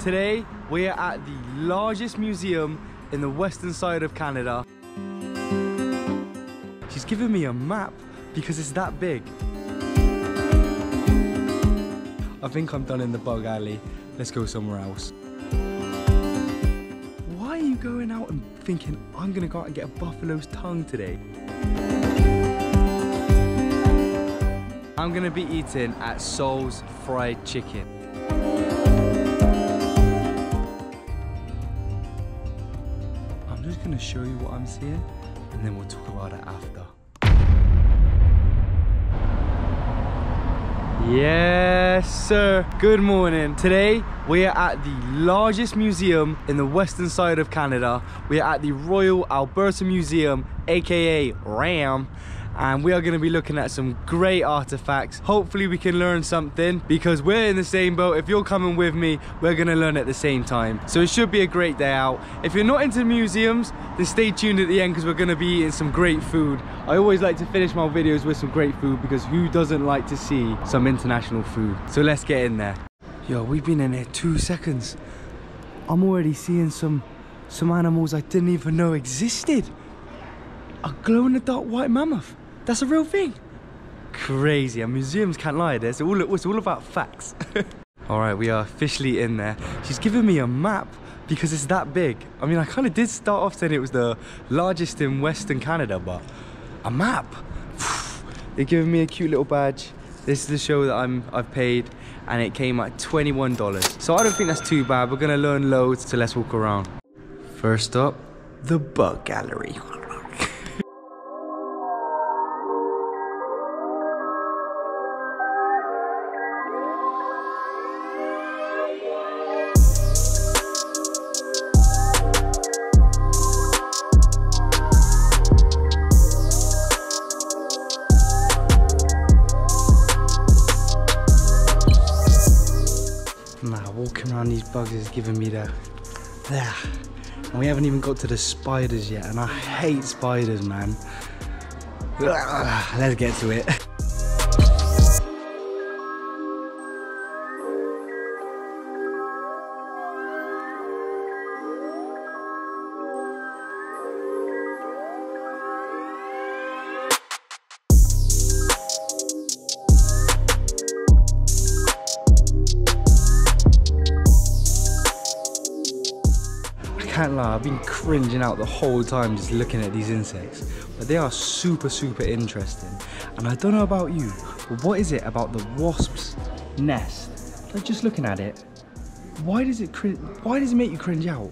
Today we are at the largest museum in the western side of Canada. She's given me a map because it's that big. I think I'm done in the bug alley. Let's go somewhere else. Why are you going out and thinking I'm gonna go out and get a buffalo's tongue today? I'm gonna be eating at Seoul's Fried Chicken. I'm just gonna show you what I'm seeing and then we'll talk about it after. Yes, sir. Good morning. Today, we are at the largest museum in the western side of Canada. We are at the Royal Alberta Museum, aka RAM. And we are going to be looking at some great artifacts. Hopefully we can learn something because we're in the same boat. If you're coming with me, we're going to learn at the same time. So it should be a great day out. If you're not into museums, then stay tuned at the end because we're going to be eating some great food. I always like to finish my videos with some great food because who doesn't like to see some international food? So let's get in there. Yo, we've been in here 2 seconds. I'm already seeing some animals I didn't even know existed. A glow-in-the-dark white mammoth. That's a real thing. Crazy, and museums can't lie. It's all about facts. All right, we are officially in there. She's given me a map because it's that big. I mean, I kind of did start off saying it was the largest in Western Canada, but a map. They're giving me a cute little badge. This is the show that I've paid, and it came at $21. So I don't think that's too bad. We're gonna learn loads, so let's walk around. First up, the bug gallery. Nah, walking around these bugs is giving me the there. And we haven't even got to the spiders yet, and I hate spiders, man. Let's get to it. Can't lie, I've been cringing out the whole time just looking at these insects, but they are super interesting. And I don't know about you, but what is it about the wasp's nest? Like, just looking at it, why does it make you cringe out?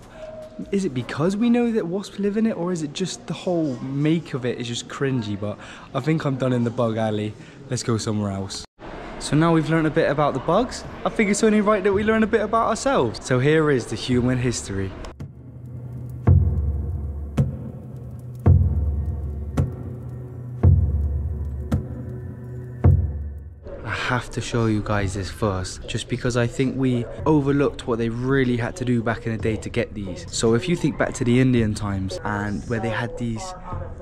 Is it because we know that wasps live in it, or is it just the whole make of it is just cringy? But I think I'm done in the bug alley. Let's go somewhere else. So now we've learned a bit about the bugs, I think it's only right that we learn a bit about ourselves. So here is the human history. Have to show you guys this first, just because I think we overlooked what they really had to do back in the day to get these. So if you think back to the Indian times, and where they had these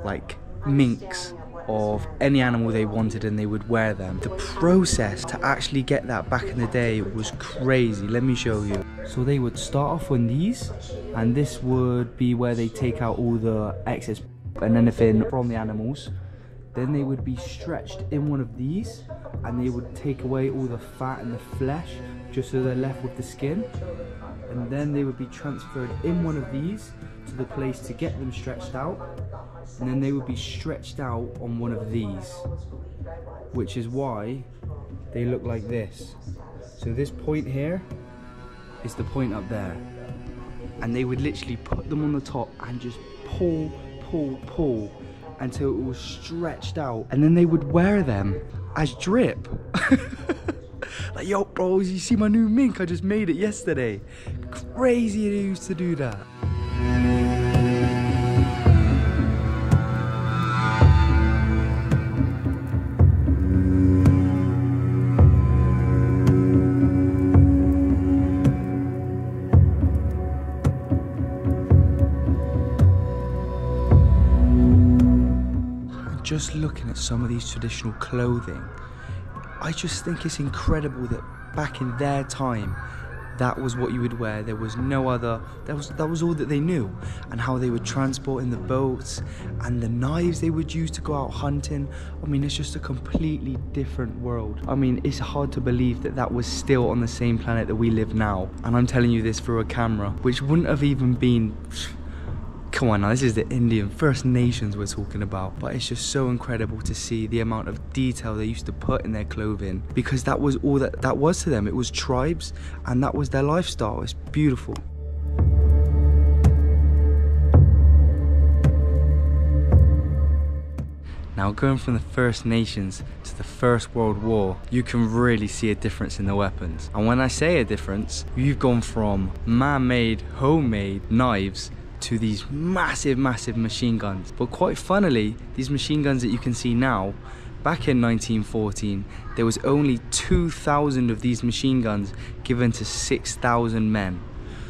like minks of any animal they wanted and they would wear them, the process to actually get that back in the day was crazy. Let me show you. So they would start off on these, and this would be where they take out all the excess and anything from the animals. Then they would be stretched in one of these, and they would take away all the fat and the flesh just so they're left with the skin. And then they would be transferred in one of these to the place to get them stretched out, and then they would be stretched out on one of these, which is why they look like this. So this point here is the point up there, and they would literally put them on the top and just pull until it was stretched out, and then they would wear them as drip. Like, yo bros, you see my new mink? I just made it yesterday. Crazy they used to do that. Just looking at some of these traditional clothing, I just think it's incredible that back in their time that was what you would wear. There was no other, that was all that they knew. And how they would transport in the boats, and the knives they would use to go out hunting. I mean, it's just a completely different world. I mean, it's hard to believe that that was still on the same planet that we live now. And I'm telling you this through a camera, which wouldn't have even been, come on now, this is the Indian First Nations we're talking about. But it's just so incredible to see the amount of detail they used to put in their clothing, because that was all that was to them. It was tribes, and that was their lifestyle. It's beautiful. Now, going from the First Nations to the First World War, you can really see a difference in the weapons. And when I say a difference, you've gone from man-made, homemade knives to these massive machine guns. But quite funnily, these machine guns that you can see now, back in 1914, there was only 2,000 of these machine guns given to 6,000 men.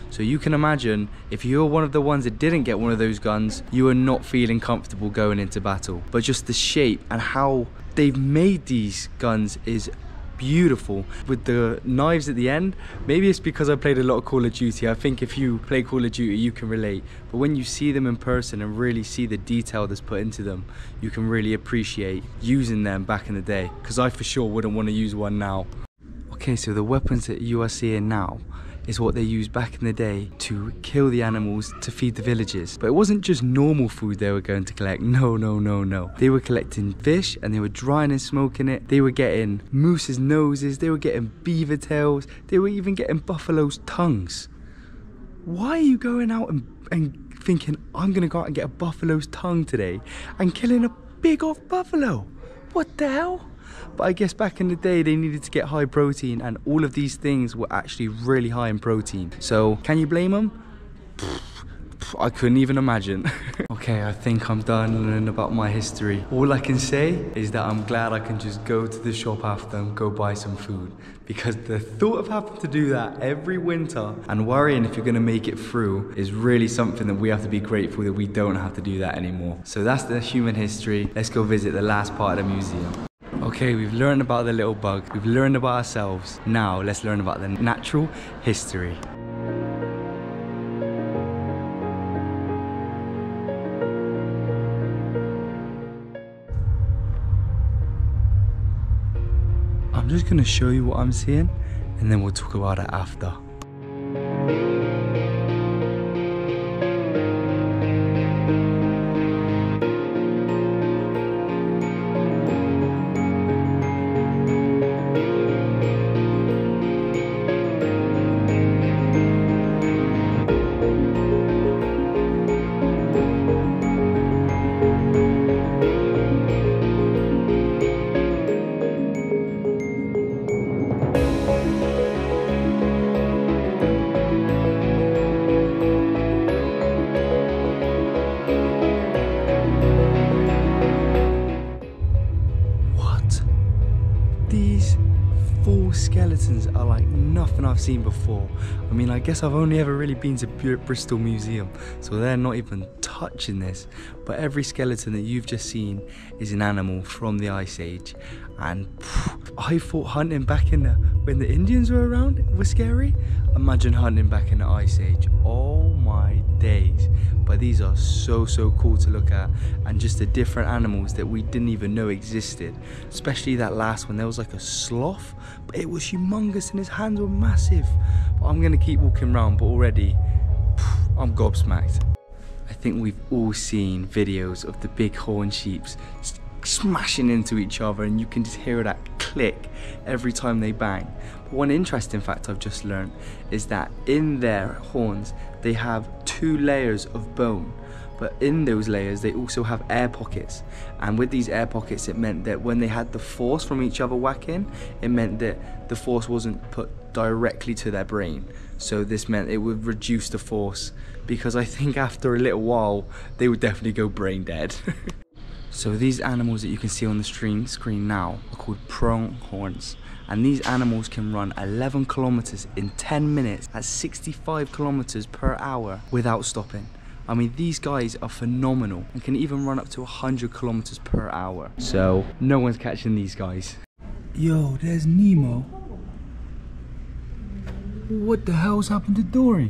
So you can imagine, if you were one of the ones that didn't get one of those guns, you were not feeling comfortable going into battle. But just the shape and how they've made these guns is beautiful. With the knives at the end, maybe it's because I played a lot of Call of Duty. I think if you play Call of Duty, you can relate. But when you see them in person and really see the detail that's put into them, you can really appreciate using them back in the day. Because I for sure wouldn't want to use one now. Okay, so the weapons that you are seeing now is what they used back in the day to kill the animals to feed the villagers. But it wasn't just normal food they were going to collect. No. They were collecting fish, and they were drying and smoking it. They were getting moose's noses. They were getting beaver tails. They were even getting buffalo's tongues. Why are you going out and thinking, I'm gonna go out and get a buffalo's tongue today, and killing a big old buffalo? What the hell? But I guess back in the day they needed to get high protein, and all of these things were actually really high in protein. So can you blame them? I couldn't even imagine. Okay, I think I'm done learning about my history. All I can say is that I'm glad I can just go to the shop after and go buy some food, because the thought of having to do that every winter and worrying if you're gonna make it through is really something that we have to be grateful that we don't have to do that anymore. So that's the human history. Let's go visit the last part of the museum. Okay, we've learned about the little bug, we've learned about ourselves. Now let's learn about the natural history. I'm just gonna show you what I'm seeing, and then we'll talk about it after. Skeletons are like nothing I've seen before. I mean, I guess I've only ever really been to Bristol Museum, so they're not even touching this. But every skeleton that you've just seen is an animal from the Ice Age. And I thought hunting back in when the Indians were around was scary. Imagine hunting back in the Ice Age. Oh my days. But these are so cool to look at, and just the different animals that we didn't even know existed. Especially that last one, there was like a sloth, but it was humongous and his hands were massive. But I'm gonna keep walking around, but already I'm gobsmacked. I think we've all seen videos of the big horn sheeps smashing into each other, and you can just hear that click every time they bang. But one interesting fact I've just learned is that in their horns they have 2 layers of bone, but in those layers they also have air pockets, and with these air pockets it meant that when they had the force from each other whacking, it meant that the force wasn't put directly to their brain. So this meant it would reduce the force, because I think after a little while they would definitely go brain dead. So these animals that you can see on the screen now are called pronghorns, and these animals can run 11 kilometers in 10 minutes at 65 kilometers per hour without stopping. I mean, these guys are phenomenal and can even run up to 100 kilometers per hour. So no one's catching these guys. Yo, there's Nemo. What the hell's happened to Dory?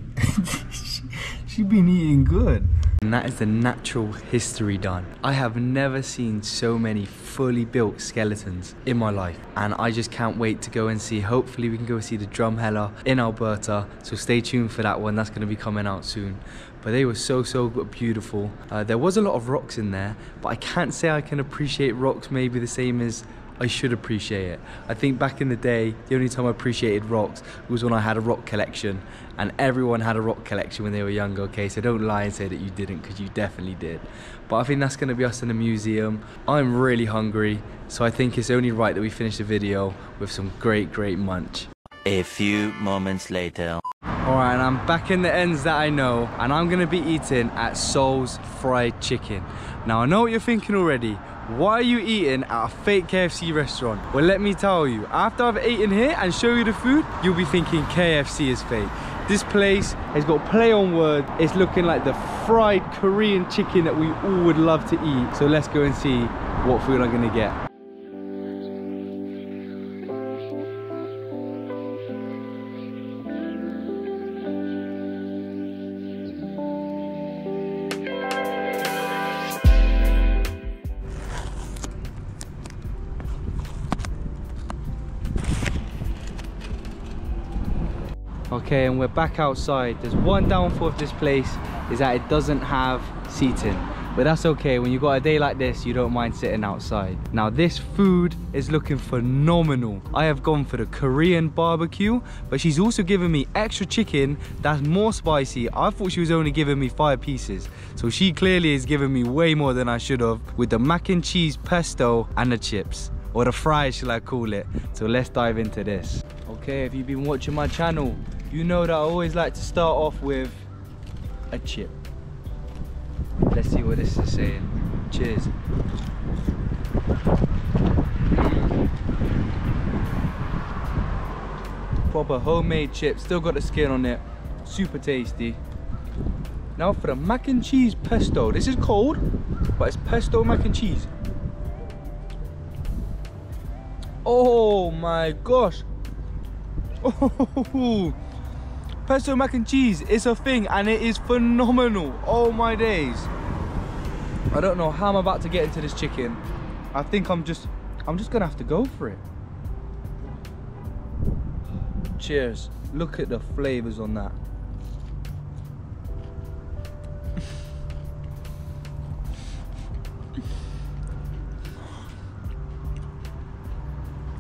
She been eating good. And that is the natural history done. I have never seen so many fully built skeletons in my life. And I just can't wait to go and see. Hopefully we can go see the Drumheller in Alberta. So stay tuned for that one. That's going to be coming out soon. But they were so beautiful. There was a lot of rocks in there, but I can't say I can appreciate rocks maybe the same as I should appreciate it. I think back in the day, the only time I appreciated rocks was when I had a rock collection, and everyone had a rock collection when they were younger, okay? So don't lie and say that you didn't, because you definitely did. But I think that's gonna be us in the museum. I'm really hungry, so I think it's only right that we finish the video with some great munch. A few moments later. Alright, and I'm back in the ends that I know, and I'm gonna be eating at Seoul's Fried Chicken. Now I know what you're thinking already. Why are you eating at a fake KFC restaurant? Well, let me tell you, after I've eaten here and show you the food, you'll be thinking KFC is fake. This place has got play on word. It's looking like the fried Korean chicken that we all would love to eat. So let's go and see what food I'm gonna get. Okay, and we're back outside. There's one downfall of this place, is that it doesn't have seating. But that's okay, when you got a day like this, you don't mind sitting outside. Now this food is looking phenomenal. I have gone for the Korean barbecue, but she's also given me extra chicken that's more spicy. I thought she was only giving me 5 pieces. So she clearly is giving me way more than I should have, with the mac and cheese pesto and the chips. Or the fries, shall I call it. So let's dive into this. Okay, if you've been watching my channel, you know that I always like to start off with a chip. Let's see what this is saying. Cheers. Proper homemade chip, still got the skin on it. Super tasty. Now for the mac and cheese pesto. This is cold, but it's pesto mac and cheese. Oh my gosh. Oh, pesto mac and cheese is a thing, and it is phenomenal. Oh my days. I don't know how I'm about to get into this chicken. I think I'm just gonna have to go for it. Cheers. Look at the flavors on that.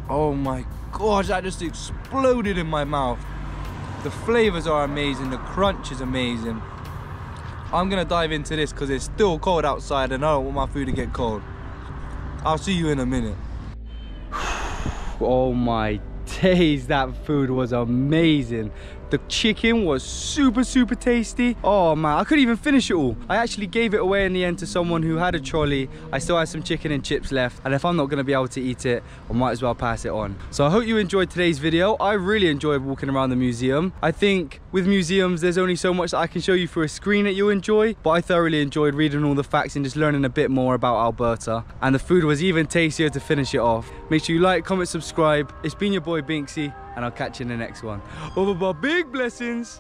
Oh my gosh, that just exploded in my mouth. The flavors are amazing, the crunch is amazing. I'm gonna dive into this because it's still cold outside and I don't want my food to get cold. I'll see you in a minute. Oh my days, that food was amazing. The chicken was super tasty. Oh man, I couldn't even finish it all. I actually gave it away in the end to someone who had a trolley. I still had some chicken and chips left, and if I'm not gonna be able to eat it, I might as well pass it on. So I hope you enjoyed today's video. I really enjoyed walking around the museum. I think with museums, there's only so much that I can show you through a screen that you enjoy, but I thoroughly enjoyed reading all the facts and just learning a bit more about Alberta. And the food was even tastier to finish it off. Make sure you like, comment, subscribe. It's been your boy Binksy, and I'll catch you in the next one. Big blessings.